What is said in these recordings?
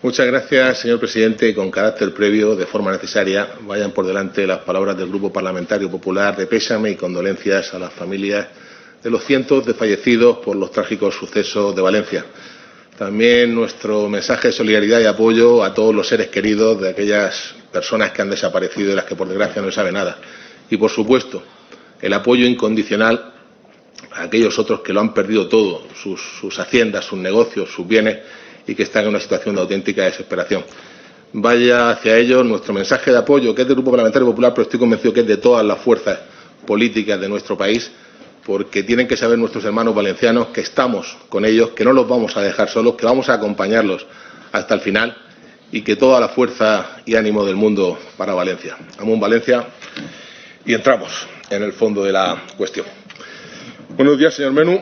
Muchas gracias, señor presidente. Con carácter previo, de forma necesaria, vayan por delante las palabras del Grupo Parlamentario Popular de pésame y condolencias a las familias de los cientos de fallecidos por los trágicos sucesos de Valencia. También nuestro mensaje de solidaridad y apoyo a todos los seres queridos de aquellas personas que han desaparecido y de las que, por desgracia, no se sabe nada. Y, por supuesto, el apoyo incondicional a aquellos otros que lo han perdido todo, sus haciendas, sus negocios, sus bienes, y que están en una situación de auténtica desesperación. Vaya hacia ellos nuestro mensaje de apoyo, que es del Grupo Parlamentario Popular, pero estoy convencido que es de todas las fuerzas políticas de nuestro país, porque tienen que saber nuestros hermanos valencianos que estamos con ellos, que no los vamos a dejar solos, que vamos a acompañarlos hasta el final y que toda la fuerza y ánimo del mundo para Valencia. Amun Valencia, y entramos en el fondo de la cuestión. Buenos días, señor Menú.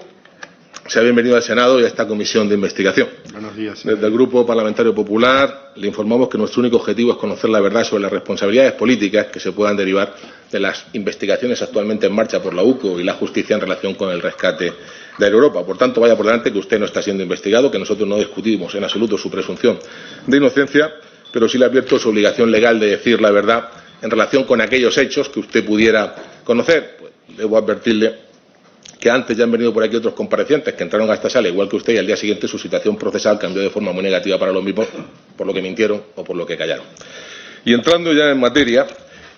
Sea bienvenido al Senado y a esta comisión de investigación. Buenos días, señor. Desde el Grupo Parlamentario Popular le informamos que nuestro único objetivo es conocer la verdad sobre las responsabilidades políticas que se puedan derivar de las investigaciones actualmente en marcha por la UCO y la justicia en relación con el rescate de Air Europa. Por tanto, vaya por delante que usted no está siendo investigado, que nosotros no discutimos en absoluto su presunción de inocencia, pero sí le advierto su obligación legal de decir la verdad en relación con aquellos hechos que usted pudiera conocer. Pues, debo advertirle que antes ya han venido por aquí otros comparecientes que entraron a esta sala igual que usted y al día siguiente su situación procesal cambió de forma muy negativa para los mismos, por lo que mintieron o por lo que callaron. Y entrando ya en materia,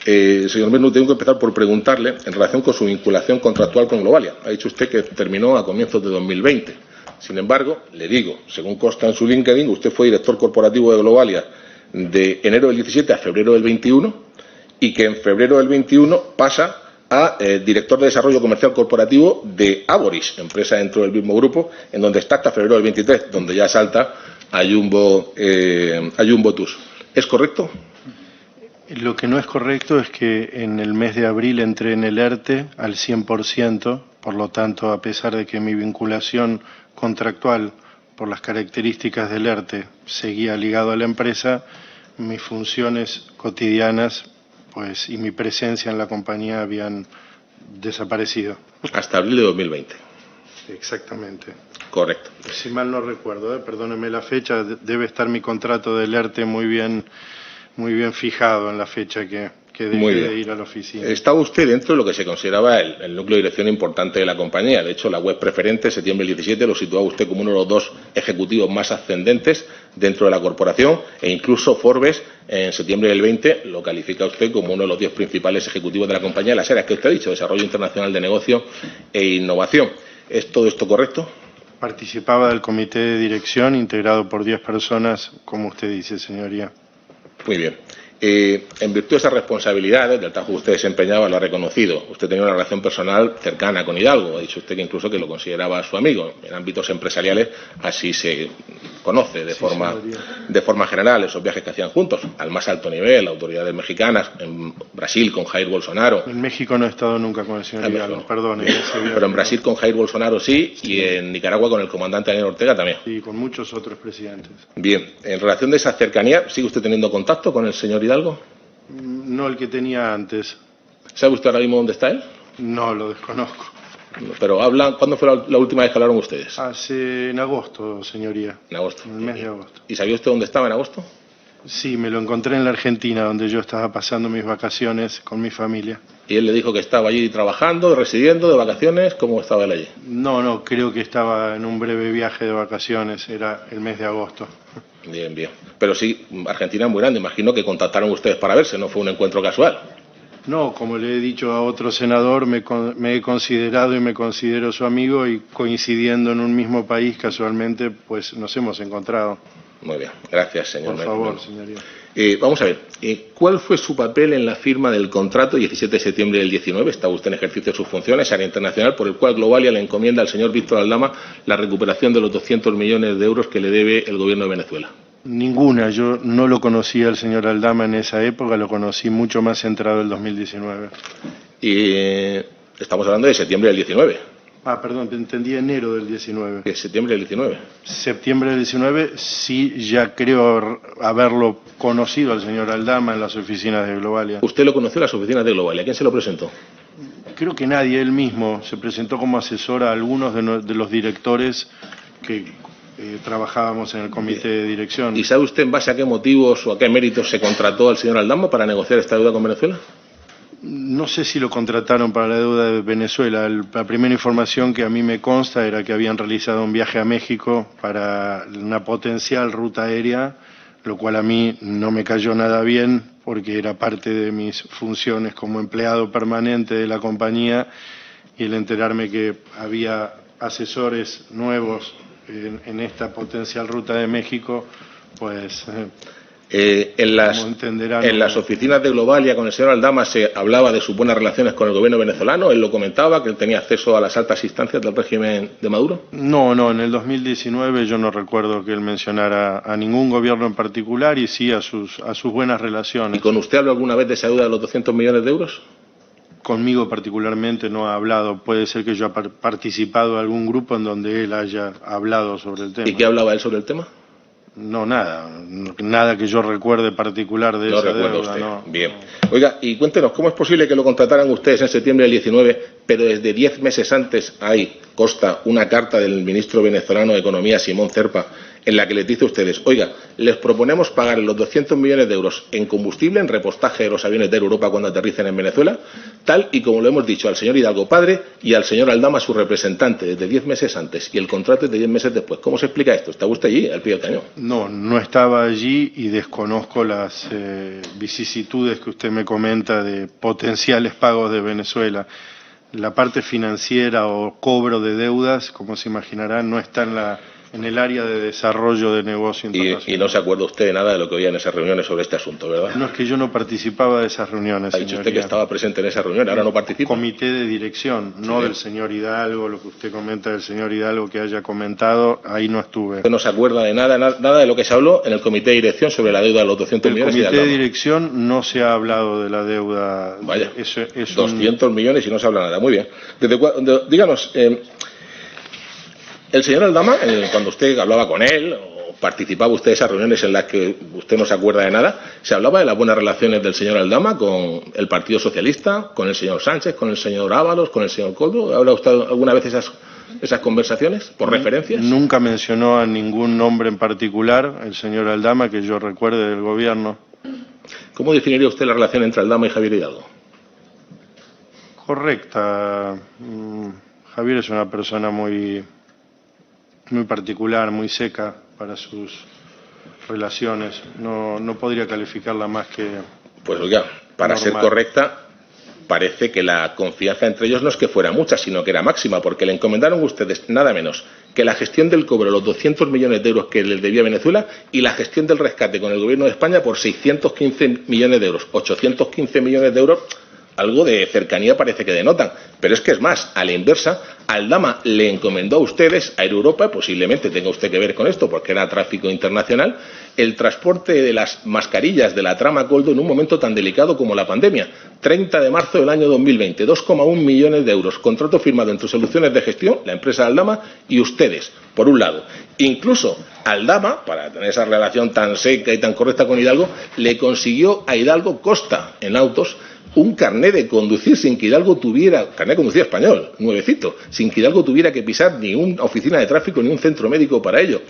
señor Menú, tengo que empezar por preguntarle en relación con su vinculación contractual con Globalia. Ha dicho usted que terminó a comienzos de 2020. Sin embargo, le digo, según consta en su LinkedIn, usted fue director corporativo de Globalia de enero del 17 a febrero del 21 y que en febrero del 21 pasa a director de desarrollo comercial corporativo de Aboris, empresa dentro del mismo grupo, en donde está hasta febrero del 23, donde ya salta a Jumbo Tours. ¿Es correcto? Lo que no es correcto es que en el mes de abril entré en el ERTE al 100%, por lo tanto, a pesar de que mi vinculación contractual por las características del ERTE seguía ligado a la empresa, mis funciones cotidianas y mi presencia en la compañía habían desaparecido. Hasta abril de 2020. Exactamente. Correcto. Si mal no recuerdo, perdóneme la fecha, debe estar mi contrato del ERTE muy bien fijado en la fecha que dejé de ir a la oficina. Estaba usted dentro de lo que se consideraba el núcleo de dirección importante de la compañía. De hecho, la web preferente, septiembre del 17, lo situaba usted como uno de los dos ejecutivos más ascendentes dentro de la corporación e incluso Forbes, en septiembre del 20, lo califica usted como uno de los 10 principales ejecutivos de la compañía en las áreas que usted ha dicho, desarrollo internacional de negocio e innovación. ¿Es todo esto correcto? Participaba del comité de dirección integrado por 10 personas, como usted dice, señoría. Muy bien. En virtud de esas responsabilidades, del trabajo que usted desempeñaba, lo ha reconocido. Usted tenía una relación personal cercana con Hidalgo. Ha dicho usted que incluso que lo consideraba su amigo. En ámbitos empresariales así se conoce de forma general esos viajes que hacían juntos, al más alto nivel, autoridades mexicanas, en Brasil con Jair Bolsonaro. En México no he estado nunca con el señor Hidalgo, perdone. Pero en Brasil con Jair Bolsonaro sí, y en Nicaragua con el comandante Daniel Ortega también. Sí, con muchos otros presidentes. Bien, en relación de esa cercanía, ¿sigue usted teniendo contacto con el señor Hidalgo? No el que tenía antes. ¿Sabe usted ahora mismo dónde está él? No, lo desconozco. Pero hablan, ¿cuándo fue la última vez que hablaron ustedes? En agosto, señoría. En agosto. En el mes de agosto. ¿Y sabía usted dónde estaba en agosto? Sí, me lo encontré en la Argentina, donde yo estaba pasando mis vacaciones con mi familia. ¿Y él le dijo que estaba allí trabajando, residiendo, de vacaciones? ¿Cómo estaba él allí? No, creo que estaba en un breve viaje de vacaciones, era el mes de agosto. Bien, bien. Pero sí, Argentina es muy grande, imagino que contactaron ustedes para verse, no fue un encuentro casual. No, como le he dicho a otro senador, me he considerado y me considero su amigo y coincidiendo en un mismo país casualmente, pues nos hemos encontrado. Muy bien, gracias, señor. Por favor, señoría. Vamos a ver, ¿cuál fue su papel en la firma del contrato 17 de septiembre del 19? Estaba usted en ejercicio de sus funciones, área internacional, por el cual Globalia le encomienda al señor Víctor Aldama la recuperación de los 200 millones de euros que le debe el gobierno de Venezuela. Ninguna, yo no lo conocía al señor Aldama en esa época, lo conocí mucho más entrado el 2019. Y estamos hablando de septiembre del 19. Perdón, te entendí enero del 19. ¿Es septiembre del 19? Septiembre del 19, sí, ya creo haberlo conocido al señor Aldama en las oficinas de Globalia. ¿Usted lo conoció en las oficinas de Globalia? ¿Quién se lo presentó? Creo que nadie, él mismo se presentó como asesor a algunos de los directores que trabajábamos en el comité de dirección. ¿Y sabe usted en base a qué motivos o a qué méritos se contrató al señor Aldama para negociar esta deuda con Venezuela? No sé si lo contrataron para la deuda de Venezuela. La primera información que a mí me consta era que habían realizado un viaje a México para una potencial ruta aérea, lo cual a mí no me cayó nada bien porque era parte de mis funciones como empleado permanente de la compañía, y el enterarme que había asesores nuevos en esta potencial ruta de México, pues en las oficinas de Globalia con el señor Aldama se hablaba de sus buenas relaciones con el gobierno venezolano. Él lo comentaba, que él tenía acceso a las altas instancias del régimen de Maduro. No, en el 2019 yo no recuerdo que él mencionara a ningún gobierno en particular, y sí a sus buenas relaciones. ¿Y con usted habló alguna vez de esa deuda de los 200 millones de euros? Conmigo particularmente no ha hablado. Puede ser que yo haya participado en algún grupo en donde él haya hablado sobre el tema. ¿Y qué hablaba él sobre el tema? No, nada que yo recuerde particular de no esa recuerda deuda. Usted. No. Bien. Oiga, y cuéntenos, ¿cómo es posible que lo contrataran ustedes en septiembre del 19, pero desde 10 meses antes ahí consta una carta del ministro venezolano de Economía, Simón Cerpa, en la que les dice a ustedes: oiga, les proponemos pagar los 200 millones de euros en combustible, en repostaje de los aviones de Air Europa cuando aterricen en Venezuela, tal y como lo hemos dicho al señor Hidalgo padre y al señor Aldama, su representante, desde 10 meses antes, y el contrato es de 10 meses después? ¿Cómo se explica esto? ¿Estaba usted allí, al pie del cañón? No estaba allí, y desconozco las vicisitudes que usted me comenta de potenciales pagos de Venezuela. La parte financiera o cobro de deudas, como se imaginarán, no está en el área de desarrollo de negocio internacional. Y no se acuerda usted de nada de lo que oía en esas reuniones sobre este asunto, ¿verdad? No, es que yo no participaba de esas reuniones. Ha dicho usted que estaba presente en esa reunión, ahora no participa. Comité de dirección, no del señor Hidalgo, lo que usted comenta del señor Hidalgo que haya comentado, ahí no estuve. ¿Usted no se acuerda de nada de lo que se habló en el comité de dirección sobre la deuda de los 200 millones? En el comité de dirección no se ha hablado de la deuda. Vaya, 200 millones y no se habla nada. Muy bien. Díganos, el señor Aldama, cuando usted hablaba con él o participaba usted de esas reuniones en las que usted no se acuerda de nada, ¿se hablaba de las buenas relaciones del señor Aldama con el Partido Socialista, con el señor Sánchez, con el señor Ábalos, con el señor Coldo? ¿Ha hablado usted alguna vez esas conversaciones por referencias? Nunca mencionó a ningún nombre en particular el señor Aldama que yo recuerde del gobierno. ¿Cómo definiría usted la relación entre Aldama y Javier Hidalgo? Correcta. Javier es una persona muy particular, muy seca para sus relaciones. No podría calificarla más que... Pues oiga, para normal. ser correcta, parece que la confianza entre ellos no es que fuera mucha, sino que era máxima, porque le encomendaron ustedes nada menos que la gestión del cobro de los 200 millones de euros que les debía Venezuela y la gestión del rescate con el gobierno de España por 615 millones de euros, 815 millones de euros. Algo de cercanía parece que denotan, pero es que es más, a la inversa, Aldama le encomendó a ustedes, a Air Europa, posiblemente tenga usted que ver con esto porque era tráfico internacional, el transporte de las mascarillas de la trama Coldo en un momento tan delicado como la pandemia. 30 de marzo del año 2020, 2,1 millones de euros, contrato firmado entre Soluciones de Gestión, la empresa Aldama, y ustedes, por un lado. Incluso Aldama, para tener esa relación tan seca y tan correcta con Hidalgo, le consiguió a Hidalgo Costa, en autos, un carné de conducir sin que Hidalgo tuviera, carné de conducir español, nuevecito, sin que Hidalgo tuviera que pisar ni una oficina de tráfico ni un centro médico para ello.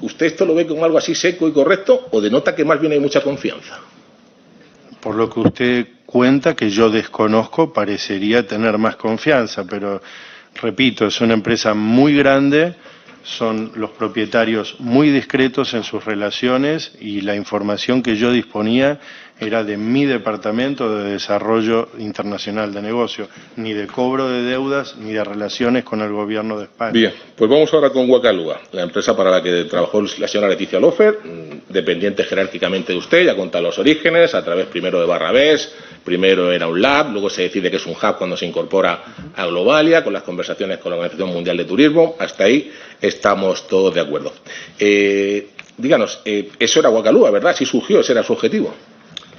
¿Usted esto lo ve como algo así seco y correcto o denota que más bien hay mucha confianza? Por lo que usted cuenta, que yo desconozco, parecería tener más confianza, pero repito, es una empresa muy grande, son los propietarios muy discretos en sus relaciones, y la información que yo disponía era de mi departamento de desarrollo internacional de negocio, ni de cobro de deudas ni de relaciones con el gobierno de España. Bien, pues vamos ahora con Guacalúa, la empresa para la que trabajó la señora Leticia Lofer, dependiente jerárquicamente de usted. Ya contado los orígenes, a través primero de Barrabés, primero era un lab, luego se decide que es un hub cuando se incorpora a Globalia, con las conversaciones con la Organización Mundial de Turismo. Hasta ahí estamos todos de acuerdo. Díganos, eso era Guacalúa, ¿verdad? Sí surgió, ese era su objetivo.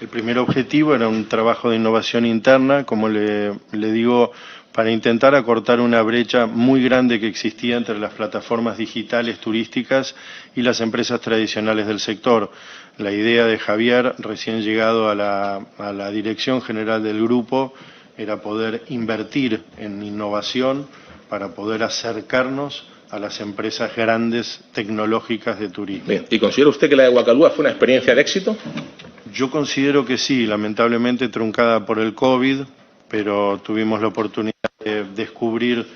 El primer objetivo era un trabajo de innovación interna, como le digo, para intentar acortar una brecha muy grande que existía entre las plataformas digitales turísticas y las empresas tradicionales del sector. La idea de Javier, recién llegado a la dirección general del grupo, era poder invertir en innovación para poder acercarnos a las empresas grandes tecnológicas de turismo. Bien. ¿Y considera usted que la de Wacalúa fue una experiencia de éxito? Yo considero que sí, lamentablemente truncada por el COVID, pero tuvimos la oportunidad de descubrir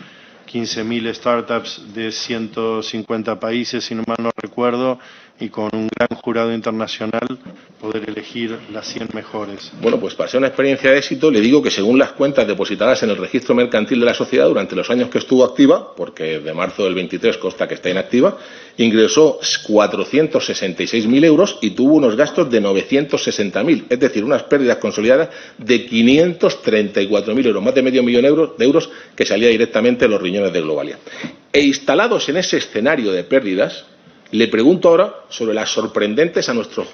15.000 startups de 150 países, si no mal no recuerdo, y con un gran jurado internacional poder elegir las 100 mejores. Bueno, pues para ser una experiencia de éxito, le digo que según las cuentas depositadas en el registro mercantil de la sociedad durante los años que estuvo activa, porque de marzo del 23 consta que está inactiva, ingresó 466.000 euros y tuvo unos gastos de 960.000, es decir, unas pérdidas consolidadas de 534.000 euros, más de medio millón de euros que salía directamente de los riñones de Globalia. E instalados en ese escenario de pérdidas, le pregunto ahora sobre las sorprendentes, a nuestro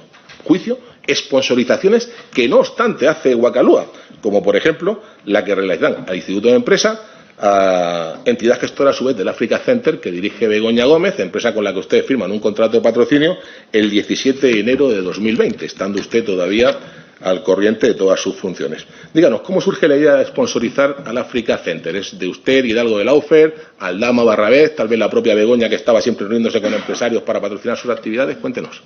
juicio, sponsorizaciones que no obstante hace Wacalúa, como por ejemplo la que realizan al Instituto de Empresa, a entidad gestora a su vez del Africa Center que dirige Begoña Gómez, empresa con la que ustedes firman un contrato de patrocinio el 17 de enero de 2020, estando usted todavía al corriente de todas sus funciones. Díganos, ¿cómo surge la idea de sponsorizar al Africa Center? ¿Es de usted, Hidalgo de Laufer, Aldama Barrabés, tal vez la propia Begoña que estaba siempre reuniéndose con empresarios para patrocinar sus actividades? Cuéntenos.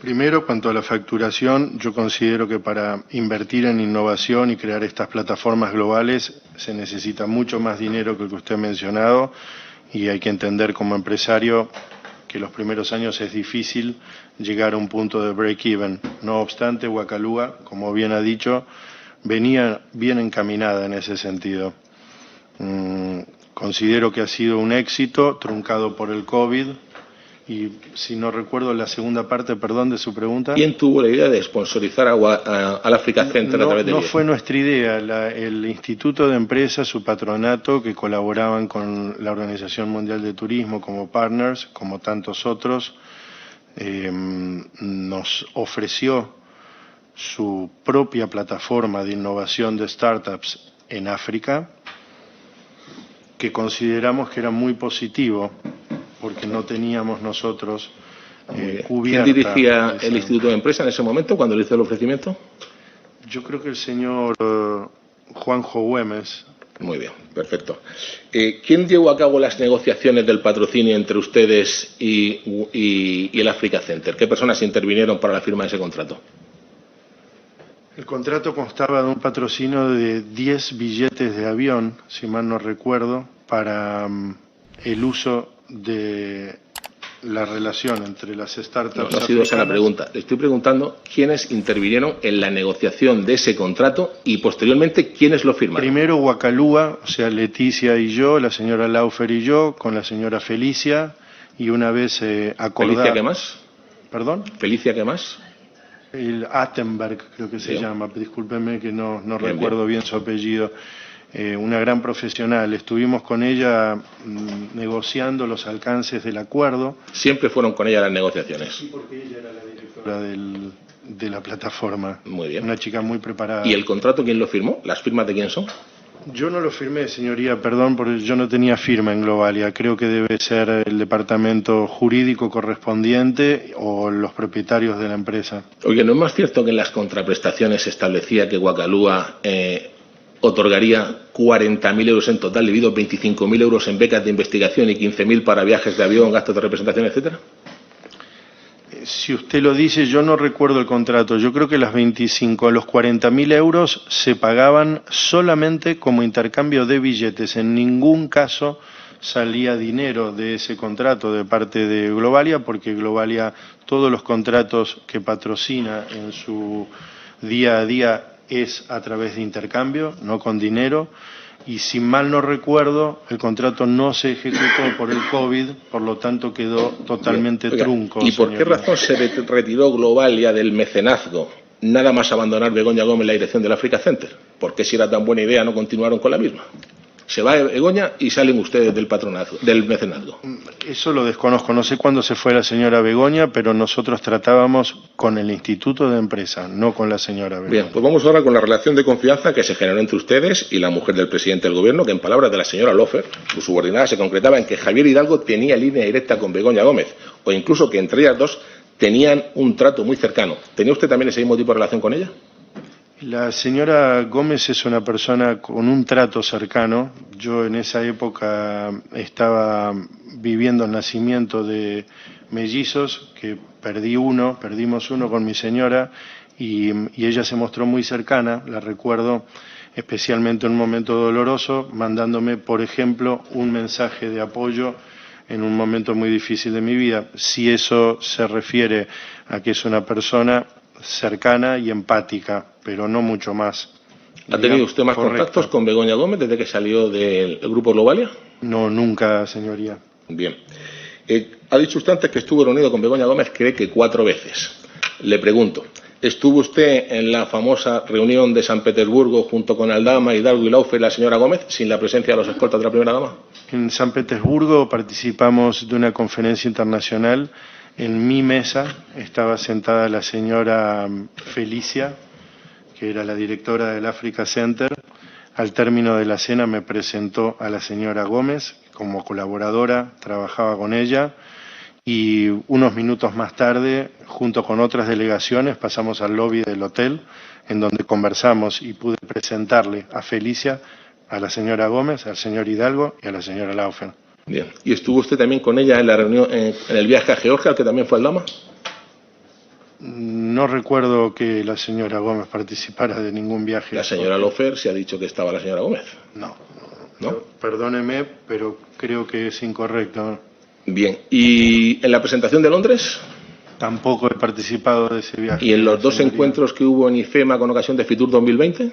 Primero, cuanto a la facturación, yo considero que para invertir en innovación y crear estas plataformas globales se necesita mucho más dinero que el que usted ha mencionado y hay que entender como empresario que los primeros años es difícil llegar a un punto de break-even. No obstante, Wacalúa, como bien ha dicho, venía bien encaminada en ese sentido. Considero que ha sido un éxito, truncado por el COVID, y si no recuerdo la segunda parte, perdón, de su pregunta. ¿Quién tuvo la idea de sponsorizar al Africa Center a través de No fue nuestra idea. El Instituto de Empresas, su patronato, que colaboraban con la Organización Mundial de Turismo como partners, como tantos otros, nos ofreció su propia plataforma de innovación de startups en África, que consideramos que era muy positivo, porque no teníamos nosotros cubierta. ¿Quién dirigía el Instituto de Empresa en ese momento cuando le hizo el ofrecimiento? Yo creo que el señor Juanjo Güemes. Muy bien, perfecto. ¿Quién llevó a cabo las negociaciones del patrocinio entre ustedes y el Africa Center? ¿Qué personas intervinieron para la firma de ese contrato? El contrato constaba de un patrocinio de 10 billetes de avión, si mal no recuerdo, para el uso de la relación entre las startups. No ha sido esa la pregunta. Le estoy preguntando quiénes intervinieron en la negociación de ese contrato y posteriormente quiénes lo firmaron. Primero Wacalúa, o sea, Leticia y yo, la señora Laufer y yo, con la señora Felicia, y una vez acordada... ¿Felicia qué más? ¿Perdón? ¿Felicia qué más? El Attenberg, creo que se llama, discúlpenme que no bien, recuerdo bien su apellido. Una gran profesional. Estuvimos con ella negociando los alcances del acuerdo. ¿Siempre fueron con ella las negociaciones? Sí, porque ella era la directora de la plataforma. Muy bien. Una chica muy preparada. ¿Y el contrato quién lo firmó? ¿Las firmas de quién son? Yo no lo firmé, señoría, perdón, porque yo no tenía firma en Globalia. Creo que debe ser el departamento jurídico correspondiente o los propietarios de la empresa. Oye, ¿no es más cierto que en las contraprestaciones se establecía que Wacalúa otorgaría 40.000 euros en total, debido 25.000 euros en becas de investigación y 15.000 para viajes de avión, gastos de representación, etcétera? Si usted lo dice, yo no recuerdo el contrato. Yo creo que los 40.000 euros se pagaban solamente como intercambio de billetes. En ningún caso salía dinero de ese contrato de parte de Globalia, porque Globalia, todos los contratos que patrocina en su día a día es a través de intercambio, no con dinero. Y si mal no recuerdo, el contrato no se ejecutó por el COVID, por lo tanto quedó totalmente trunco. ¿Y por qué razón se retiró Globalia del mecenazgo, nada más abandonar Begoña Gómez la dirección del Africa Center? ¿Por qué, si era tan buena idea, no continuaron con la misma? Se va Begoña y salen ustedes del mecenazgo. Eso lo desconozco. No sé cuándo se fue la señora Begoña, pero nosotros tratábamos con el Instituto de Empresa, no con la señora Begoña. Bien, pues vamos ahora con la relación de confianza que se generó entre ustedes y la mujer del presidente del gobierno, que en palabras de la señora Lofer, su subordinada, se concretaba en que Javier Hidalgo tenía línea directa con Begoña Gómez, o incluso que entre ellas dos tenían un trato muy cercano. ¿Tenía usted también ese mismo tipo de relación con ella? La señora Gómez es una persona con un trato cercano. Yo en esa época estaba viviendo el nacimiento de mellizos, que perdimos uno con mi señora, y ella se mostró muy cercana. La recuerdo especialmente en un momento doloroso, mandándome, por ejemplo, un mensaje de apoyo en un momento muy difícil de mi vida. Si eso se refiere a que es una persona cercana y empática, pero no mucho más. ¿Ha tenido usted más contactos con Begoña Gómez desde que salió del Grupo Globalia? No, nunca, señoría. Bien. Ha dicho usted antes que estuvo reunido con Begoña Gómez, cree que 4 veces. Le pregunto, ¿estuvo usted en la famosa reunión de San Petersburgo junto con Aldama, Hidalgo y Laufer y la señora Gómez, sin la presencia de los escoltas de la primera dama? En San Petersburgo participamos de una conferencia internacional. En mi mesa estaba sentada la señora Felicia, que era la directora del Africa Center. Al término de la cena me presentó a la señora Gómez como colaboradora, trabajaba con ella, y unos minutos más tarde, junto con otras delegaciones, pasamos al lobby del hotel, en donde conversamos y pude presentarle a Felicia, a la señora Gómez, al señor Hidalgo y a la señora Laufen. Bien. ¿Y estuvo usted también con ella en la reunión, en el viaje a Georgia, al que también fue Aldama? No recuerdo que la señora Gómez participara de ningún viaje. La señora Laufer se ha dicho que estaba la señora Gómez. No. ¿No? Perdóneme, pero creo que es incorrecto. Bien. ¿Y en la presentación de Londres? Tampoco he participado de ese viaje. ¿Y en los 2 encuentros que hubo en IFEMA con ocasión de Fitur 2020?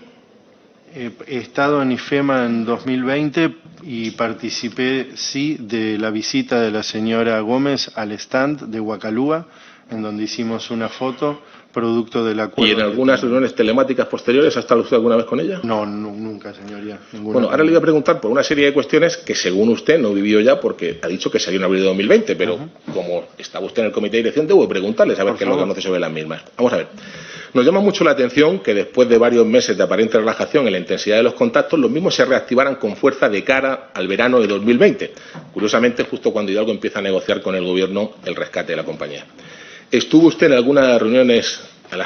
He estado en IFEMA en 2020 y participé, sí, de la visita de la señora Gómez al stand de Huacalúa, en donde hicimos una foto, producto del acuerdo. ¿Y en algunas reuniones telemáticas posteriores ha estado usted alguna vez con ella? No, nunca, señoría. Bueno, ahora le voy a preguntar por una serie de cuestiones que según usted no vivió ya, porque ha dicho que salió en abril de 2020, pero como estaba usted en el comité de dirección, debo preguntarle, a ver qué es lo que conoce sobre las mismas. Vamos a ver. Nos llama mucho la atención que después de varios meses de aparente relajación en la intensidad de los contactos, los mismos se reactivaran con fuerza de cara al verano de 2020. Curiosamente, justo cuando Hidalgo empieza a negociar con el gobierno el rescate de la compañía. ¿Estuvo usted en algunas de las reuniones con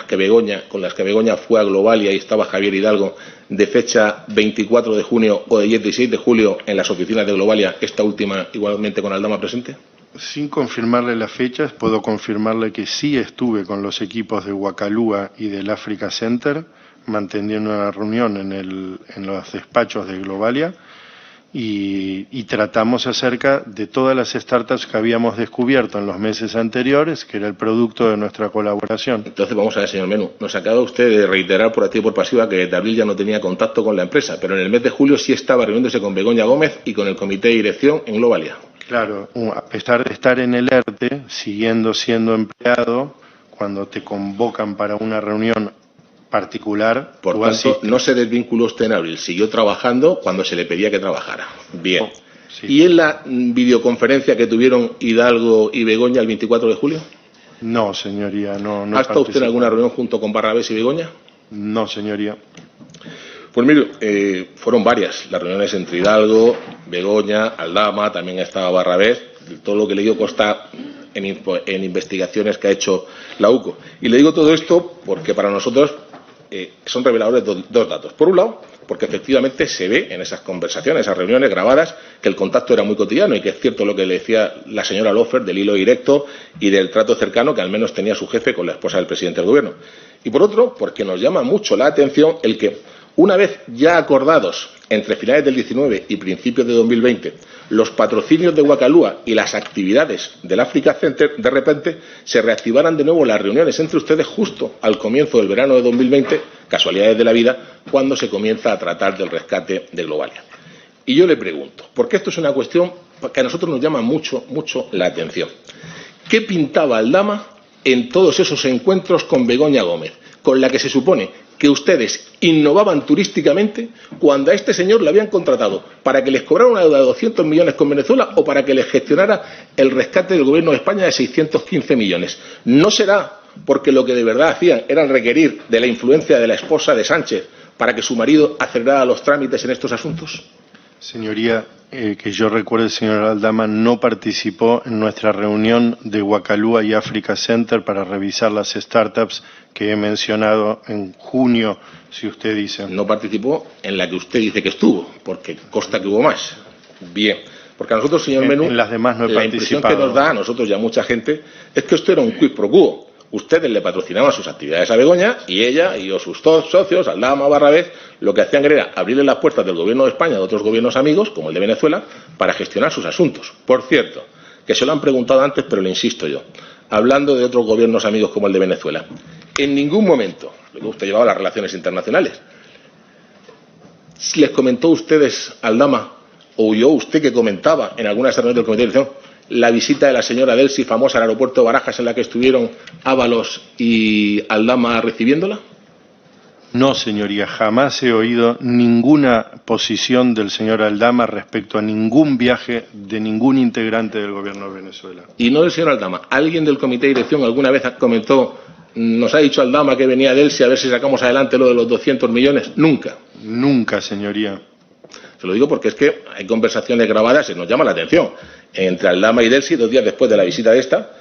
las que Begoña fue a Globalia y estaba Javier Hidalgo de fecha 24 de junio o de 16 de julio en las oficinas de Globalia, esta última igualmente con Aldama presente? Sin confirmarle las fechas, puedo confirmarle que sí estuve con los equipos de Huacalúa y del Africa Center, manteniendo una reunión en los despachos de Globalia, y tratamos acerca de todas las startups que habíamos descubierto en los meses anteriores, que era el producto de nuestra colaboración. Entonces vamos a ver, señor Menú, nos acaba usted de reiterar por activa y por pasiva que desde abril ya no tenía contacto con la empresa, pero en el mes de julio sí estaba reuniéndose con Begoña Gómez y con el comité de dirección en Globalia. Claro, a pesar de estar en el ERTE, siguiendo siendo empleado, cuando te convocan para una reunión particular. Por tanto, no se desvinculó usted en abril, siguió trabajando cuando se le pedía que trabajara. Bien. Sí. ¿Y en la videoconferencia que tuvieron Hidalgo y Begoña el 24 de julio? No, señoría, no. ¿Ha estado usted en alguna reunión junto con Barrabés y Begoña? No, señoría. Pues mire, fueron varias las reuniones entre Hidalgo, Begoña, Aldama, también estaba Barrabés. Todo lo que le digo consta en investigaciones que ha hecho la UCO. Y le digo todo esto porque para nosotros son reveladores dos datos. Por un lado, porque efectivamente se ve en esas conversaciones, esas reuniones grabadas, que el contacto era muy cotidiano y que es cierto lo que le decía la señora Laufer del hilo directo y del trato cercano que al menos tenía su jefe con la esposa del presidente del gobierno. Y por otro, porque nos llama mucho la atención el que, una vez ya acordados entre finales del 19 y principios de 2020 los patrocinios de Huacalúa y las actividades del Africa Center, de repente se reactivaran de nuevo las reuniones entre ustedes justo al comienzo del verano de 2020, casualidades de la vida, cuando se comienza a tratar del rescate de Globalia. Y yo le pregunto, porque esto es una cuestión que a nosotros nos llama mucho la atención. ¿Qué pintaba Aldama en todos esos encuentros con Begoña Gómez, con la que se supone que ustedes innovaban turísticamente cuando a este señor le habían contratado para que les cobrara una deuda de 200 millones con Venezuela o para que les gestionara el rescate del gobierno de España de 615 millones? ¿No será porque lo que de verdad hacían era requerir de la influencia de la esposa de Sánchez para que su marido acelerara los trámites en estos asuntos? Señoría, que yo recuerde, el señor Aldama no participó en nuestra reunión de Wacalúa y Africa Center para revisar las startups que he mencionado en junio, si usted dice. No participó en la que usted dice que estuvo, porque consta que hubo más. Bien, porque a nosotros, señor Menú, en las demás no he la impresión participado. que nos da a nosotros y a mucha gente es que esto era un quid pro quo. Ustedes le patrocinaban sus actividades a Begoña y ella y sus dos socios, Aldama, Barrabés, lo que hacían era abrirle las puertas del gobierno de España a otros gobiernos amigos, como el de Venezuela, para gestionar sus asuntos. Por cierto, que se lo han preguntado antes, pero le insisto yo, hablando de otros gobiernos amigos como el de Venezuela, en ningún momento, usted llevaba las relaciones internacionales, ¿les comentó ustedes, Aldama, o oyó usted que comentaba en algunas reuniones del Comité de Dirección la visita de la señora Delcy, famosa al aeropuerto de Barajas, en la que estuvieron Ábalos y Aldama recibiéndola? No, señoría, jamás he oído ninguna posición del señor Aldama respecto a ningún viaje de ningún integrante del gobierno de Venezuela. Y no del señor Aldama. ¿Alguien del Comité de Dirección alguna vez comentó, nos ha dicho Aldama que venía Delcy a ver si sacamos adelante lo de los 200 millones? Nunca. Nunca, señoría. Se lo digo porque es que hay conversaciones grabadas y nos llama la atención entre Aldama y Delcy 2 días después de la visita de esta,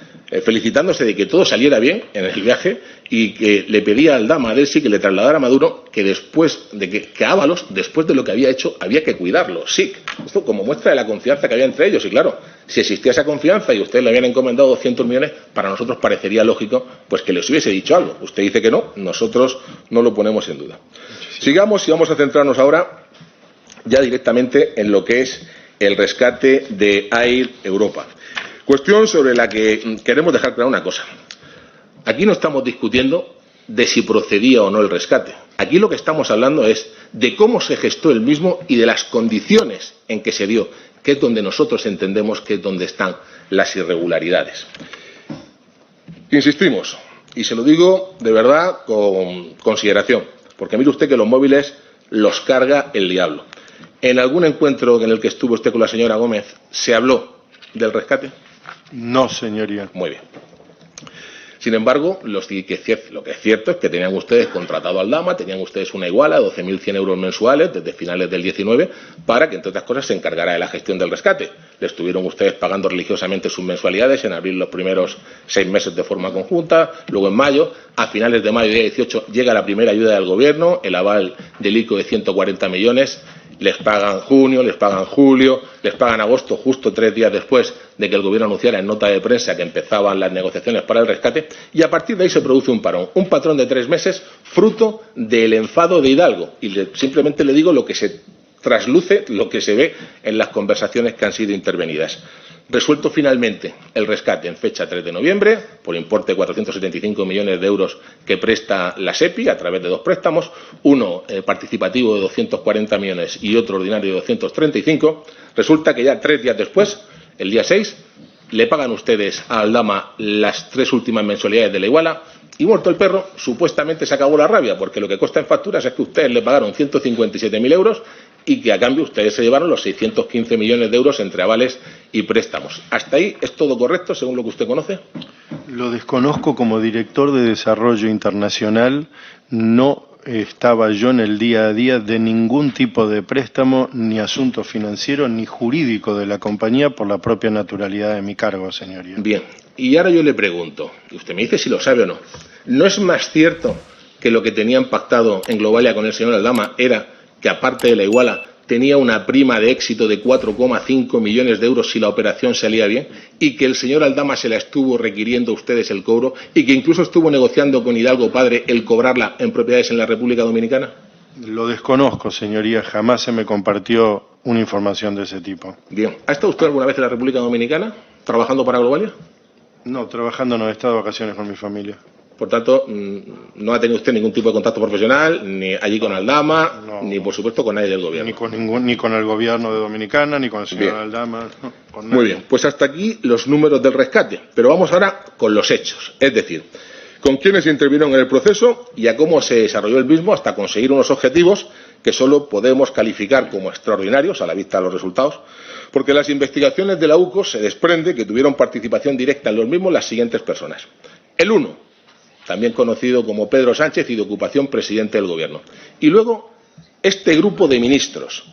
felicitándose de que todo saliera bien en el viaje y que le pedía a Aldama a Delcy que le trasladara a Maduro que después de que Ábalos, después de lo que había hecho, había que cuidarlo. Sí, esto como muestra de la confianza que había entre ellos. Y claro, si existía esa confianza y ustedes le habían encomendado 200 millones, para nosotros parecería lógico pues que les hubiese dicho algo. Usted dice que no, nosotros no lo ponemos en duda. Sigamos y vamos a centrarnos ahora ya directamente en lo que es el rescate de Air Europa. Cuestión sobre la que queremos dejar clara una cosa. Aquí no estamos discutiendo de si procedía o no el rescate. Aquí lo que estamos hablando es de cómo se gestó el mismo y de las condiciones en que se dio, que es donde nosotros entendemos que es donde están las irregularidades. Insistimos, y se lo digo de verdad con consideración, porque mire usted que los móviles los carga el diablo. ¿En algún encuentro en el que estuvo usted con la señora Gómez se habló del rescate? No, señoría. Muy bien. Sin embargo, lo que es cierto es que tenían ustedes contratado al Aldama, tenían ustedes una iguala, 12.100 euros mensuales desde finales del 19, para que, entre otras cosas, se encargara de la gestión del rescate. Le estuvieron ustedes pagando religiosamente sus mensualidades en abril los primeros 6 meses de forma conjunta, luego en mayo, a finales de mayo día 18 llega la primera ayuda del Gobierno, el aval del ICO de 140 millones, les pagan junio, les pagan julio, les pagan agosto, justo 3 días después de que el Gobierno anunciara en nota de prensa que empezaban las negociaciones para el rescate, y a partir de ahí se produce un parón, un patrón de 3 meses, fruto del enfado de Hidalgo. Y simplemente le digo lo que se trasluce, lo que se ve en las conversaciones que han sido intervenidas. Resuelto finalmente el rescate en fecha 3 de noviembre, por importe de 475 millones de euros que presta la SEPI a través de 2 préstamos, uno participativo de 240 millones y otro ordinario de 235, resulta que ya 3 días después, el día 6, le pagan ustedes a Aldama las 3 últimas mensualidades de la iguala y, muerto el perro, supuestamente se acabó la rabia, porque lo que consta en facturas es que ustedes le pagaron 157.000 euros y que a cambio ustedes se llevaron los 615 millones de euros entre avales y préstamos. ¿Hasta ahí es todo correcto, según lo que usted conoce? Lo desconozco. Como director de Desarrollo Internacional, no estaba yo en el día a día de ningún tipo de préstamo, ni asunto financiero, ni jurídico de la compañía por la propia naturalidad de mi cargo, señoría. Bien, y ahora yo le pregunto, y usted me dice si lo sabe o no, ¿no es más cierto que lo que tenían pactado en Globalia con el señor Aldama era que, aparte de la iguala, tenía una prima de éxito de 4,5 millones de euros si la operación salía bien, y que el señor Aldama se la estuvo requiriendo a ustedes el cobro, y que incluso estuvo negociando con Hidalgo padre el cobrarla en propiedades en la República Dominicana? Lo desconozco, señoría. Jamás se me compartió una información de ese tipo. Bien. ¿Ha estado usted alguna vez en la República Dominicana trabajando para Globalia? No, trabajando no, he estado de vacaciones con mi familia. Por tanto, no ha tenido usted ningún tipo de contacto profesional, ni allí con Aldama, no, ni por supuesto con nadie del gobierno. Ni con el gobierno de Dominicana, ni con el señor Aldama. No, con nadie. Muy bien, pues hasta aquí los números del rescate. Pero vamos ahora con los hechos. Es decir, con quiénes intervinieron en el proceso y a cómo se desarrolló el mismo hasta conseguir unos objetivos que solo podemos calificar como extraordinarios a la vista de los resultados, porque en las investigaciones de la UCO se desprende que tuvieron participación directa en los mismos las siguientes personas. El 1, también conocido como Pedro Sánchez y de ocupación presidente del Gobierno. Y luego este grupo de ministros,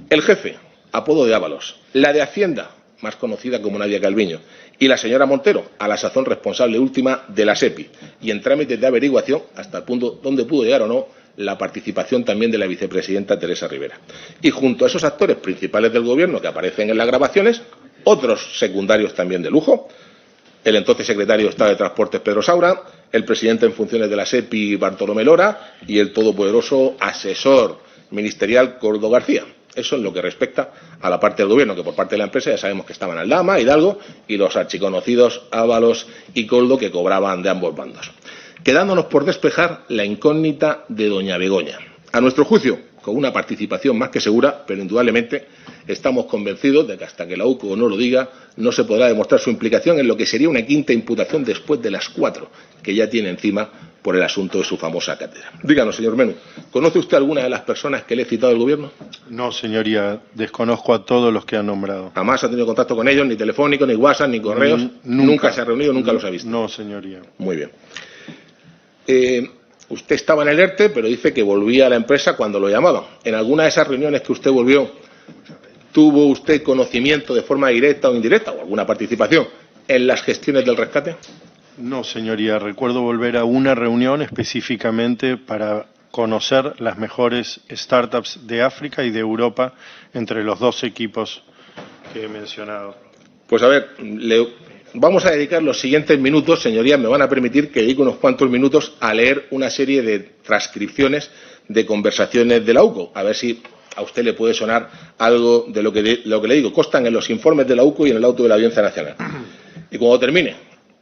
El jefe, apodo de Ábalos, la de Hacienda, más conocida como Nadia Calviño, y la señora Montero, a la sazón responsable última de la SEPI, y en trámites de averiguación, hasta el punto donde pudo llegar o no, la participación también de la vicepresidenta Teresa Rivera. Y junto a esos actores principales del Gobierno que aparecen en las grabaciones, otros secundarios también de lujo, el entonces secretario de Estado de Transportes Pedro Saura, el presidente en funciones de la SEPI Bartolomé Lora y el todopoderoso asesor ministerial Koldo García. Eso en lo que respecta a la parte del Gobierno, que por parte de la empresa ya sabemos que estaban Aldama, Hidalgo y los archiconocidos Ábalos y Koldo, que cobraban de ambos bandos. Quedándonos por despejar la incógnita de doña Begoña. A nuestro juicio, con una participación más que segura, pero indudablemente estamos convencidos de que hasta que la UCO no lo diga, no se podrá demostrar su implicación en lo que sería una quinta imputación después de las 4 que ya tiene encima por el asunto de su famosa cátedra. Díganos, señor Menú, ¿conoce usted alguna de las personas que le he citado del Gobierno? No, señoría, desconozco a todos los que han nombrado. ¿Jamás ha tenido contacto con ellos, ni telefónico, ni WhatsApp, ni correos? ¿Nunca se ha reunido, nunca los ha visto? No, señoría. Muy bien. Usted estaba en el ERTE, pero dice que volvía a la empresa cuando lo llamaban. ¿En alguna de esas reuniones que usted volvió, tuvo usted conocimiento de forma directa o indirecta, o alguna participación en las gestiones del rescate? No, señoría. Recuerdo volver a una reunión específicamente para conocer las mejores startups de África y de Europa entre los dos equipos que he mencionado. Pues a ver, vamos a dedicar los siguientes minutos, señorías, me van a permitir que dedique unos cuantos minutos a leer una serie de transcripciones de conversaciones de la UCO, a ver si a usted le puede sonar algo de lo que le digo. Constan en los informes de la UCO y en el auto de la Audiencia Nacional. Y cuando termine,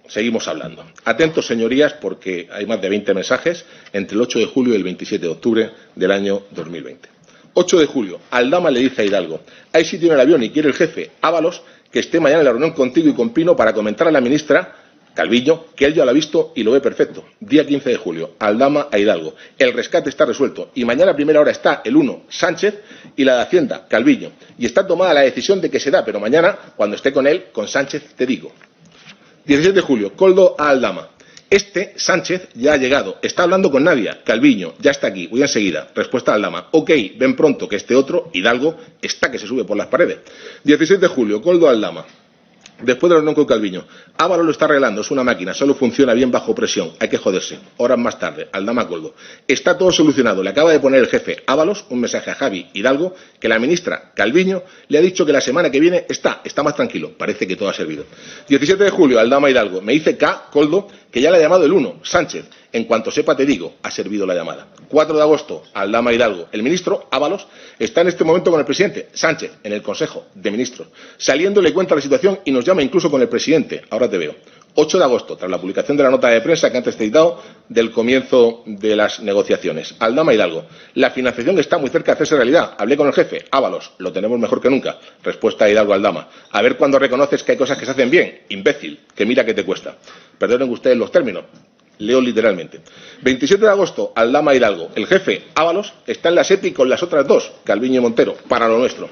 seguimos hablando. Atentos, señorías, porque hay más de 20 mensajes entre el 8 de julio y el 27 de octubre del año 2020. 8 de julio, Aldama le dice a Hidalgo: hay sitio en el avión y quiere el jefe Ábalos que esté mañana en la reunión contigo y con Pino para comentar a la ministra Calviño que él ya lo ha visto y lo ve perfecto. Día 15 de julio, Aldama a Hidalgo: el rescate está resuelto y mañana a primera hora está el 1, Sánchez, y la de Hacienda, Calviño. Y está tomada la decisión de que se da, pero mañana, cuando esté con él, con Sánchez, te digo. 17 de julio, Koldo a Aldama: Sánchez ya ha llegado, está hablando con Nadia, Calviño, ya está aquí, voy enseguida. Respuesta a Aldama: ok, ven pronto que este otro, Hidalgo, está que se sube por las paredes. 16 de julio, Koldo a Aldama: después de la reunión con Calviño, Ábalos lo está arreglando, es una máquina, solo funciona bien bajo presión, hay que joderse. Horas más tarde, Aldama a Koldo: está todo solucionado, le acaba de poner el jefe Ábalos un mensaje a Javi Hidalgo que la ministra Calviño le ha dicho que la semana que viene está más tranquilo, parece que todo ha servido. 17 de julio, Aldama Hidalgo: me dice Koldo que ya le ha llamado el 1, Sánchez, en cuanto sepa te digo, ha servido la llamada. 4 de agosto, Aldama Hidalgo: el ministro Ábalos está en este momento con el presidente Sánchez en el Consejo de Ministros. Saliendo le cuenta la situación y nos llama incluso con el presidente. Ahora te veo. 8 de agosto, tras la publicación de la nota de prensa que antes te he citado del comienzo de las negociaciones. Aldama Hidalgo: la financiación está muy cerca de hacerse realidad. Hablé con el jefe Ábalos, lo tenemos mejor que nunca. Respuesta a Hidalgo Aldama: a ver cuándo reconoces que hay cosas que se hacen bien, imbécil, que mira que te cuesta. Perdonen ustedes los términos, leo literalmente. 27 de agosto, Aldama Hidalgo: el jefe Ábalos está en la SEPI con las otras dos, Calviño y Montero, para lo nuestro.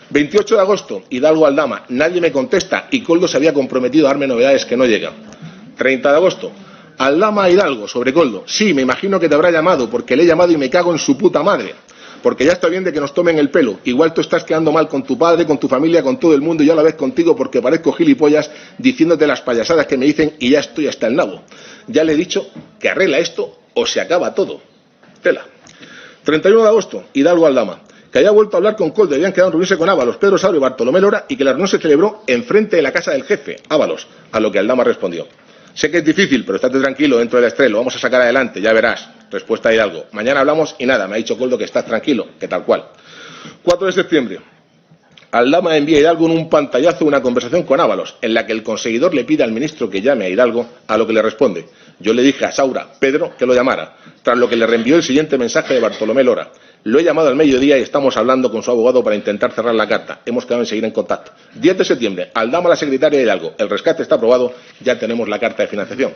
28 de agosto, Hidalgo Aldama: nadie me contesta y Koldo se había comprometido a darme novedades que no llegan. 30 de agosto, Aldama Hidalgo sobre Koldo: sí, me imagino que te habrá llamado porque le he llamado y me cago en su puta madre. Porque ya está bien de que nos tomen el pelo. Igual tú estás quedando mal con tu padre, con tu familia, con todo el mundo y yo a la vez contigo porque parezco gilipollas diciéndote las payasadas que me dicen y ya estoy hasta el nabo. Ya le he dicho que arregla esto o se acaba todo. Tela. 31 de agosto, Hidalgo Aldama: que había vuelto a hablar con Koldo y habían quedado en reunirse con Ábalos, Pedro Saura y Bartolomé Lora y que la reunión se celebró enfrente de la casa del jefe Ábalos, a lo que Aldama respondió: sé que es difícil, pero estate tranquilo dentro del estrés, lo vamos a sacar adelante, ya verás. Respuesta a Hidalgo: mañana hablamos y nada, me ha dicho Koldo que estás tranquilo, que tal cual. 4 de septiembre, Aldama envía a Hidalgo en un pantallazo una conversación con Ábalos, en la que el conseguidor le pide al ministro que llame a Hidalgo, a lo que le responde: yo le dije a Saura, Pedro, que lo llamara, tras lo que le reenvió el siguiente mensaje de Bartolomé Lora: lo he llamado al mediodía y estamos hablando con su abogado para intentar cerrar la carta, hemos quedado en seguir en contacto. 10 de septiembre, Aldama a la secretaria de Hidalgo: el rescate está aprobado, ya tenemos la carta de financiación.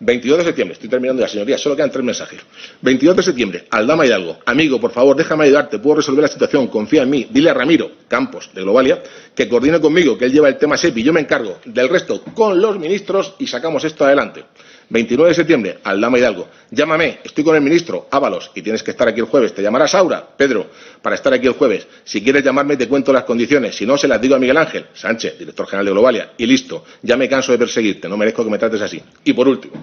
22 de septiembre, estoy terminando ya, señorías, solo quedan 3 mensajes. 22 de septiembre, Aldama Hidalgo: amigo, por favor, déjame ayudarte, puedo resolver la situación, confía en mí, dile a Ramiro Campos, de Globalia, que coordine conmigo, que él lleva el tema SEPI, yo me encargo del resto con los ministros y sacamos esto adelante. 29 de septiembre, Aldama Hidalgo. Llámame, estoy con el ministro Ábalos y tienes que estar aquí el jueves. Te llamará Saura, Pedro, para estar aquí el jueves. Si quieres llamarme te cuento las condiciones. Si no, se las digo a Miguel Ángel Sánchez, director general de Globalia. Y listo, ya me canso de perseguirte, no merezco que me trates así. Y por último,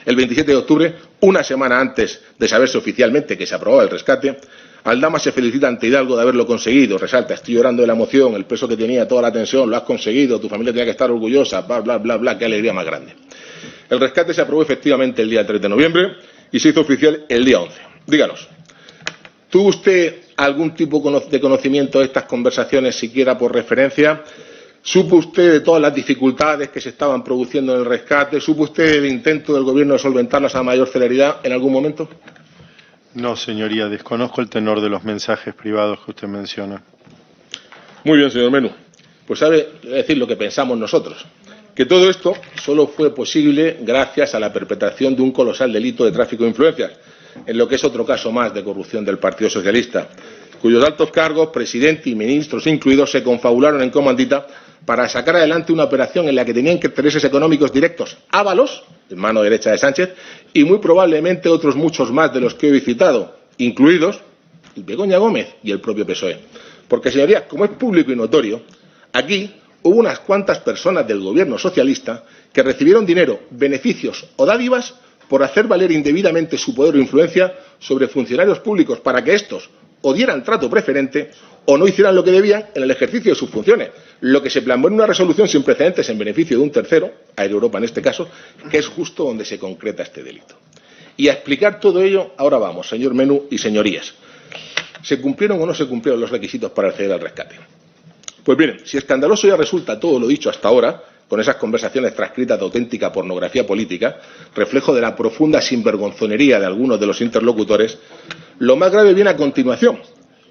el 27 de octubre, una semana antes de saberse oficialmente que se aprobaba el rescate, Aldama se felicita ante Hidalgo de haberlo conseguido. Resalta, estoy llorando de la emoción, el peso que tenía, toda la tensión, lo has conseguido, tu familia tenía que estar orgullosa, bla, bla, bla, bla, qué alegría más grande. El rescate se aprobó efectivamente el día 3 de noviembre y se hizo oficial el día 11. Díganos, ¿tuvo usted algún tipo de conocimiento de estas conversaciones, siquiera por referencia? ¿Supo usted de todas las dificultades que se estaban produciendo en el rescate? ¿Supo usted del intento del Gobierno de solventarlas a mayor celeridad en algún momento? No, señoría, desconozco el tenor de los mensajes privados que usted menciona. Muy bien, señor Menú. Pues sabe decir lo que pensamos nosotros, que todo esto solo fue posible gracias a la perpetración de un colosal delito de tráfico de influencias, en lo que es otro caso más de corrupción del Partido Socialista, cuyos altos cargos, presidente y ministros incluidos, se confabularon en comandita para sacar adelante una operación en la que tenían intereses económicos directos Ábalos, en mano derecha de Sánchez, y muy probablemente otros muchos más de los que hoy he citado, incluidos Begoña Gómez y el propio PSOE. Porque, señorías, como es público y notorio, aquí hubo unas cuantas personas del Gobierno socialista que recibieron dinero, beneficios o dádivas por hacer valer indebidamente su poder o influencia sobre funcionarios públicos para que estos o dieran trato preferente o no hicieran lo que debían en el ejercicio de sus funciones, lo que se plasmó en una resolución sin precedentes en beneficio de un tercero, Air Europa en este caso, que es justo donde se concreta este delito. Y a explicar todo ello, ahora vamos, señor Menú y señorías. ¿Se cumplieron o no se cumplieron los requisitos para acceder al rescate? Pues bien, si escandaloso ya resulta todo lo dicho hasta ahora, con esas conversaciones transcritas de auténtica pornografía política, reflejo de la profunda sinvergonzonería de algunos de los interlocutores, lo más grave viene a continuación,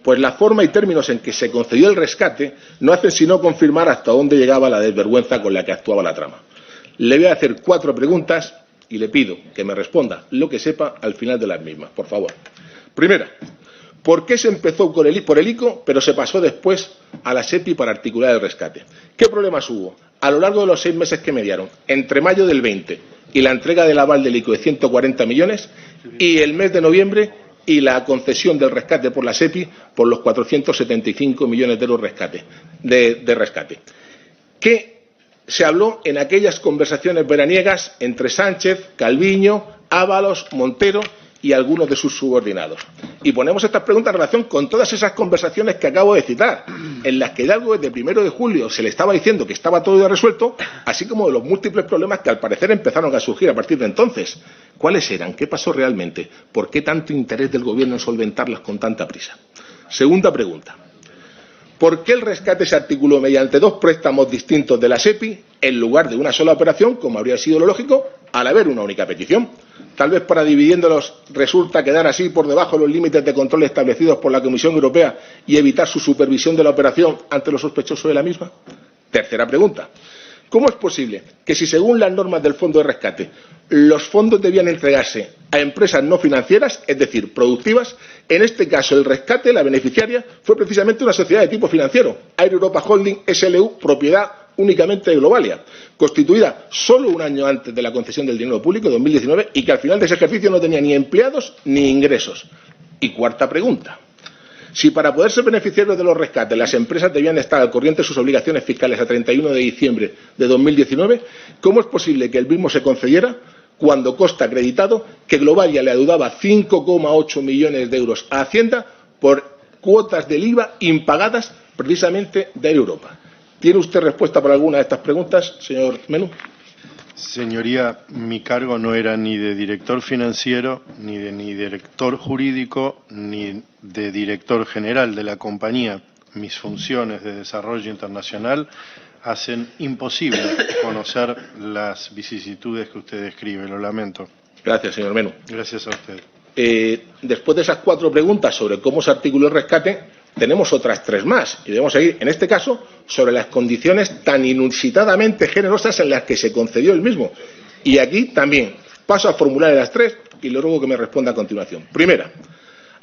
pues la forma y términos en que se concedió el rescate no hacen sino confirmar hasta dónde llegaba la desvergüenza con la que actuaba la trama. Le voy a hacer 4 preguntas y le pido que me responda lo que sepa al final de las mismas, por favor. Primera, ¿por qué se empezó por el ICO, pero se pasó después a la SEPI para articular el rescate? ¿Qué problemas hubo a lo largo de los 6 meses que mediaron entre mayo del 20 y la entrega del aval del ICO de 140 millones y el mes de noviembre y la concesión del rescate por la SEPI por los 475 millones de euros de rescate? ¿Qué se habló en aquellas conversaciones veraniegas entre Sánchez, Calviño, Ábalos, Montero y algunos de sus subordinados? Y ponemos estas preguntas en relación con todas esas conversaciones que acabo de citar, en las que Hidalgo desde el 1 de julio se le estaba diciendo que estaba todo ya resuelto, así como de los múltiples problemas que al parecer empezaron a surgir a partir de entonces. ¿Cuáles eran? ¿Qué pasó realmente? ¿Por qué tanto interés del Gobierno en solventarlas con tanta prisa? Segunda pregunta. ¿Por qué el rescate se articuló mediante 2 préstamos distintos de la SEPI en lugar de una sola operación, como habría sido lo lógico, al haber una única petición? Tal vez para dividiéndolos resulta quedar así por debajo de los límites de control establecidos por la Comisión Europea y evitar su supervisión de la operación ante los sospechosos de la misma. Tercera pregunta. ¿Cómo es posible que si según las normas del Fondo de Rescate los fondos debían entregarse a empresas no financieras, es decir, productivas, en este caso el rescate, la beneficiaria, fue precisamente una sociedad de tipo financiero, Air Europa Holding SLU, propiedad únicamente de Globalia, constituida solo un año antes de la concesión del dinero público, 2019, y que al final de ese ejercicio no tenía ni empleados ni ingresos? Y cuarta pregunta. Si para poder ser beneficiarios de los rescates las empresas debían estar al corriente de sus obligaciones fiscales a 31 de diciembre de 2019, ¿cómo es posible que el mismo se concediera cuando consta acreditado que Globalia le adeudaba 5,8 millones de euros a Hacienda por cuotas del IVA impagadas precisamente de Air Europa? ¿Tiene usted respuesta para alguna de estas preguntas, señor Menú? Señoría, mi cargo no era ni de director financiero, ni de director jurídico, ni de director general de la compañía. Mis funciones de desarrollo internacional hacen imposible conocer las vicisitudes que usted describe. Lo lamento. Gracias, señor Menú. Gracias a usted. Después de esas 4 preguntas sobre cómo se articuló el rescate, tenemos otras 3 más, y debemos seguir, en este caso, sobre las condiciones tan inusitadamente generosas en las que se concedió el mismo. Y aquí también paso a formular las 3 y le ruego que me responda a continuación. Primera,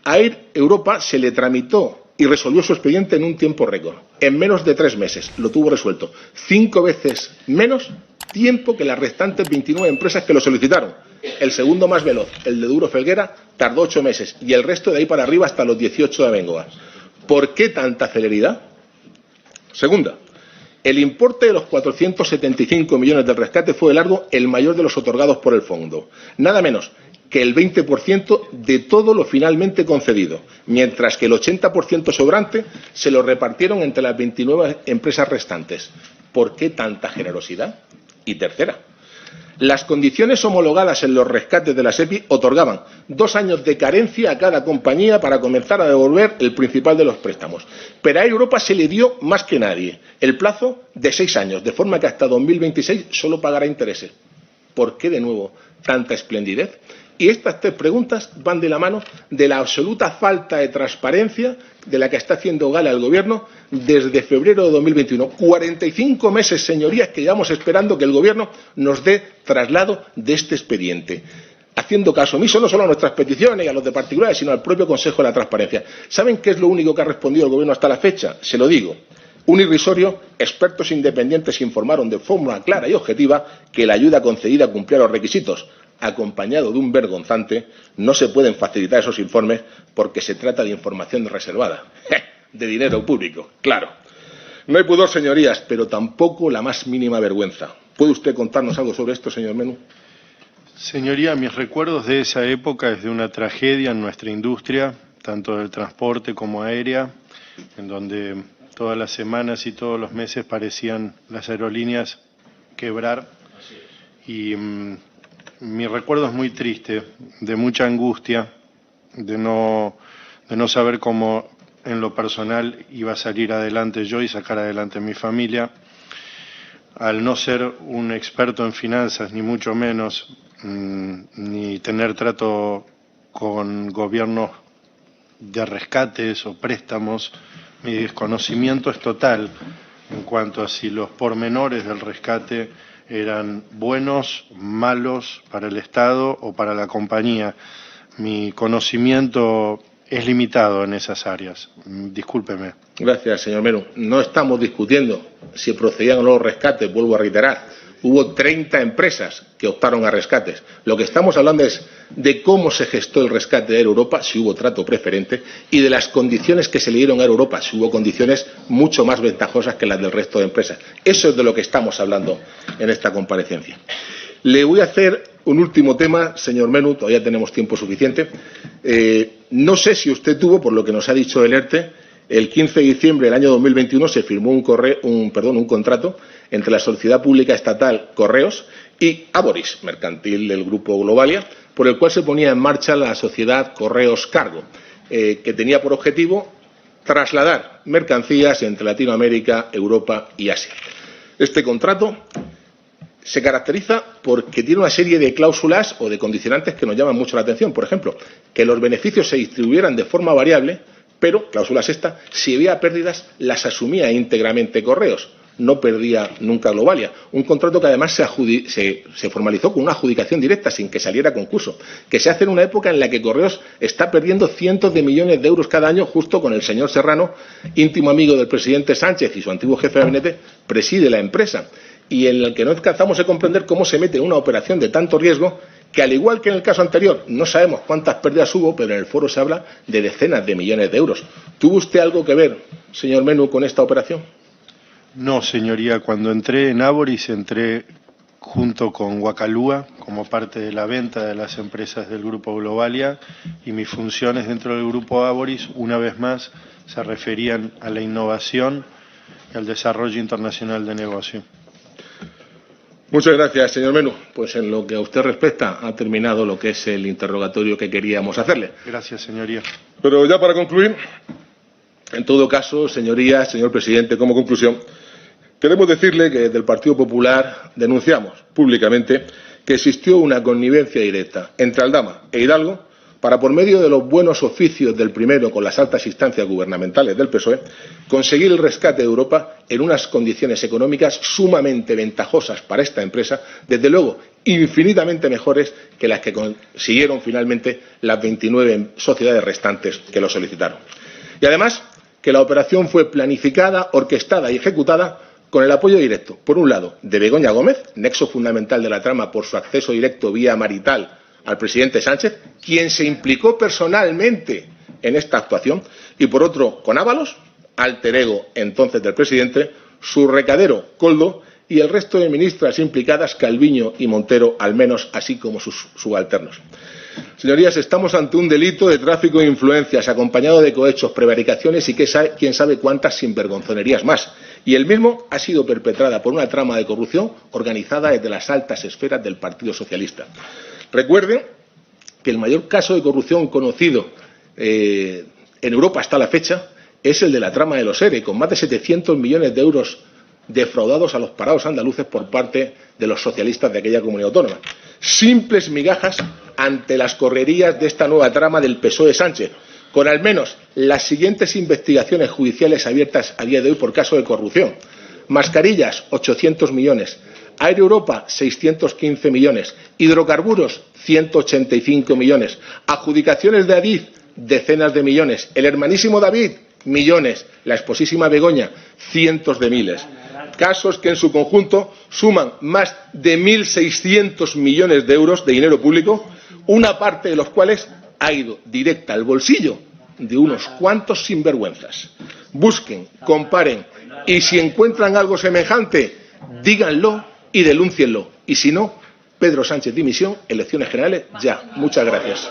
a Air Europa se le tramitó y resolvió su expediente en un tiempo récord, en menos de 3 meses, lo tuvo resuelto, 5 veces menos tiempo que las restantes 29 empresas que lo solicitaron. El segundo más veloz, el de Duro Felguera, tardó 8 meses y el resto de ahí para arriba hasta los 18 de Abengoa. ¿Por qué tanta celeridad? Segunda, el importe de los 475 millones del rescate fue de largo el mayor de los otorgados por el fondo. Nada menos que el 20% de todo lo finalmente concedido, mientras que el 80% sobrante se lo repartieron entre las 29 empresas restantes. ¿Por qué tanta generosidad? Y tercera, las condiciones homologadas en los rescates de la SEPI otorgaban 2 años de carencia a cada compañía para comenzar a devolver el principal de los préstamos. Pero a Europa se le dio más que nadie el plazo de 6 años, de forma que hasta 2026 solo pagará intereses. ¿Por qué de nuevo tanta esplendidez? Y estas 3 preguntas van de la mano de la absoluta falta de transparencia de la que está haciendo gala el Gobierno desde febrero de 2021. 45 meses, señorías, que llevamos esperando que el Gobierno nos dé traslado de este expediente, haciendo caso omiso no solo a nuestras peticiones y a los de particulares, sino al propio Consejo de la Transparencia. ¿Saben qué es lo único que ha respondido el Gobierno hasta la fecha? Se lo digo. Un irrisorio: expertos independientes informaron de forma clara y objetiva que la ayuda concedida cumplía los requisitos. Acompañado de un vergonzante: no se pueden facilitar esos informes porque se trata de información reservada, de dinero público, claro. No hay pudor, señorías, pero tampoco la más mínima vergüenza. ¿Puede usted contarnos algo sobre esto, señor Menú? Señoría, mis recuerdos de esa época es de una tragedia en nuestra industria, tanto del transporte como aérea, en donde todas las semanas y todos los meses parecían las aerolíneas quebrar. Y mi recuerdo es muy triste, de mucha angustia, de no saber cómo en lo personal iba a salir adelante yo y sacar adelante mi familia. Al no ser un experto en finanzas, ni mucho menos, ni tener trato con gobiernos de rescates o préstamos, mi desconocimiento es total en cuanto a si los pormenores del rescate eran buenos, malos para el Estado o para la compañía. Mi conocimiento es limitado en esas áreas. Discúlpeme. Gracias, señor Menú. No estamos discutiendo si procedían o no los rescates, vuelvo a reiterar. Hubo 30 empresas que optaron a rescates. Lo que estamos hablando es de cómo se gestó el rescate de Air Europa, si hubo trato preferente, y de las condiciones que se le dieron a Air Europa, si hubo condiciones mucho más ventajosas que las del resto de empresas. Eso es de lo que estamos hablando en esta comparecencia. Le voy a hacer un último tema, señor Menú, todavía tenemos tiempo suficiente. No sé si usted tuvo, por lo que nos ha dicho el ERTE, el 15 de diciembre del año 2021 se firmó un contrato entre la Sociedad Pública Estatal Correos y Aboris, mercantil del Grupo Globalia, por el cual se ponía en marcha la sociedad Correos Cargo, que tenía por objetivo trasladar mercancías entre Latinoamérica, Europa y Asia. Este contrato se caracteriza porque tiene una serie de cláusulas o de condicionantes que nos llaman mucho la atención. Por ejemplo, que los beneficios se distribuyeran de forma variable, pero, cláusulas estas, si había pérdidas las asumía íntegramente Correos, no perdía nunca Globalia. Un contrato que además se formalizó con una adjudicación directa sin que saliera a concurso, que se hace en una época en la que Correos está perdiendo cientos de millones de euros cada año, justo con el señor Serrano, íntimo amigo del presidente Sánchez y su antiguo jefe de gabinete, preside la empresa, y en el que no alcanzamos a comprender cómo se mete en una operación de tanto riesgo que, al igual que en el caso anterior, no sabemos cuántas pérdidas hubo, pero en el foro se habla de decenas de millones de euros. ¿Tuvo usted algo que ver, señor Menú, con esta operación? No, señoría. Cuando entré en Aboris, entré junto con Guacalúa como parte de la venta de las empresas del Grupo Globalia, y mis funciones dentro del Grupo Aboris, una vez más, se referían a la innovación y al desarrollo internacional de negocio. Muchas gracias, señor Menú. Pues en lo que a usted respecta, ha terminado lo que es el interrogatorio que queríamos hacerle. Gracias, señoría. Pero ya para concluir, en todo caso, señorías, señor presidente, como conclusión, queremos decirle que desde el Partido Popular denunciamos públicamente que existió una connivencia directa entre Aldama e Hidalgo para, por medio de los buenos oficios del primero con las altas instancias gubernamentales del PSOE, conseguir el rescate de Europa en unas condiciones económicas sumamente ventajosas para esta empresa, desde luego infinitamente mejores que las que consiguieron finalmente las 29 sociedades restantes que lo solicitaron. Y además, que la operación fue planificada, orquestada y ejecutada con el apoyo directo, por un lado, de Begoña Gómez, nexo fundamental de la trama por su acceso directo vía marital al presidente Sánchez, quien se implicó personalmente en esta actuación, y por otro, con Ábalos, alter ego entonces del presidente, su recadero Koldo y el resto de ministras implicadas, Calviño y Montero, al menos, así como sus subalternos. Señorías, estamos ante un delito de tráfico de influencias, acompañado de cohechos, prevaricaciones y quién sabe cuántas sinvergonzonerías más. Y el mismo ha sido perpetrada por una trama de corrupción organizada desde las altas esferas del Partido Socialista. Recuerden que el mayor caso de corrupción conocido en Europa hasta la fecha es el de la trama de los ERE, con más de 700 millones de euros defraudados a los parados andaluces por parte de los socialistas de aquella comunidad autónoma. Simples migajas ante las correrías de esta nueva trama del PSOE Sánchez, con al menos las siguientes investigaciones judiciales abiertas a día de hoy por caso de corrupción. Mascarillas, 800 millones. Air Europa, 615 millones. Hidrocarburos, 185 millones. Adjudicaciones de Adif, decenas de millones. El hermanísimo David, millones. La esposísima Begoña, cientos de miles. Casos que en su conjunto suman más de 1.600 millones de euros de dinero público, una parte de los cuales ha ido directa al bolsillo de unos cuantos sinvergüenzas. Busquen, comparen y si encuentran algo semejante, díganlo y denúncienlo. Y si no, Pedro Sánchez dimisión, elecciones generales ya. Muchas gracias.